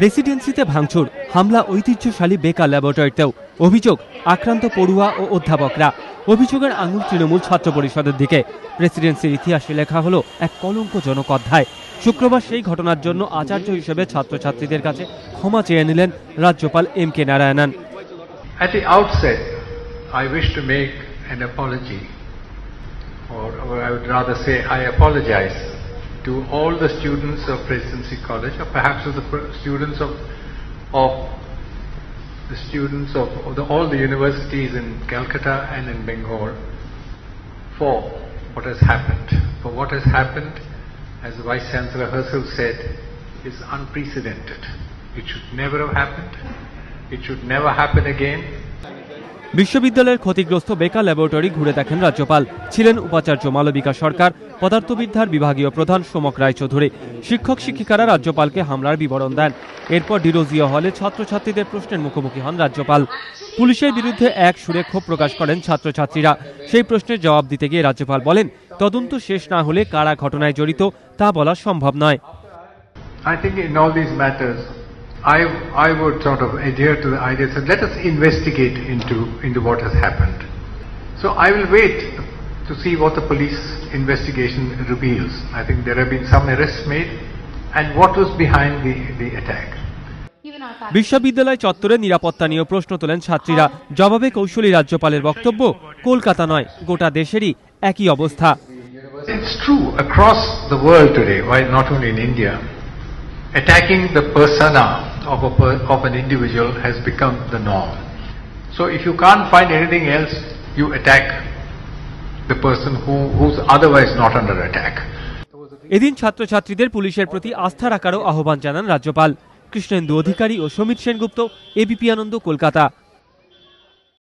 প্রেসিডেন্সিতে ভাঙচুর, হামলা ঐতিহ্যশালী বেকার ল্যাবরেটরিতেও। অভিযোগ আক্রান্ত পড়ুয়া ও অধ্যাপকরা। অভিযোগের আঙুল তৃণমূল ছাত্র পরিষদের দিকে। প্রেসিডেন্সির ইতিহাসে লেখা হলো এক কলঙ্কজনক অধ্যায়। শুক্রবার সেই ঘটনার জন্য আচার্য হিসেবে ছাত্রছাত্রীদের কাছে ক্ষমা চেয়ে নিলেন রাজ্যপাল M K Narayanan. At the outset, I wish to make an apology, or I would rather say I apologize to all the students of Presidency College, or perhaps to the students of all the universities in Calcutta and in Bengal, for what has happened. For what has happened, as the Vice Chancellor herself said, is unprecedented. It should never have happened. It should never happen again. বিশ্ববিদ্যালয়ের ক্ষতিগ্রস্ত বেকার laboratory ঘুরে দেখেন রাজ্যপাল। ছিলেন উপাচার্য মালবিকা সরকার, পদার্থবিদ্যার বিভাগীয় প্রধান সোমক রায়চৌধুরী। শিক্ষক শিক্ষিকারা রাজ্যপালকে হামলার বিবরণ দেন। এরপর ডিরোজিয়া হলে ছাত্রছাত্রীদের প্রশ্নের মুখোমুখি হন রাজ্যপাল। পুলিশের বিরুদ্ধে এক সুরে ক্ষোভ প্রকাশ করেন ছাত্রছাত্রীরা। সেই প্রশ্নের জবাব দিতে গিয়ে রাজ্যপাল বলেন, তদন্ত শেষ না হলে কারা ঘটনায় জড়িত তা বলা সম্ভব নয়। I think in all these matters, I would sort of adhere to the idea that let us investigate into what has happened. So I will wait to see what the police investigation reveals. I think there have been some arrests made, and what was behind the attack. বিশ্ববিদ্যালয় চত্বরে নিরাপত্তা নিয়ে প্রশ্ন তোলেন ছাত্রীরা। জবাবে কৌশলী রাজ্যপালের বক্তব্য, কলকাতা নয় গোটা দেশেরই একই অবস্থা। It's true across the world today, why not only in India, attacking the persona of an individual has become the norm. So if you can't find anything else, you attack the person who's otherwise not under attack. এদিন ছাত্রছাত্রীদের পুলিশের প্রতি আস্থা রাখারও আহ্বান জানান রাজ্যপাল। কৃষ্ণেন্দু অধিকারী ও Samit Sengupta, ABP আনন্দ, কলকাতা।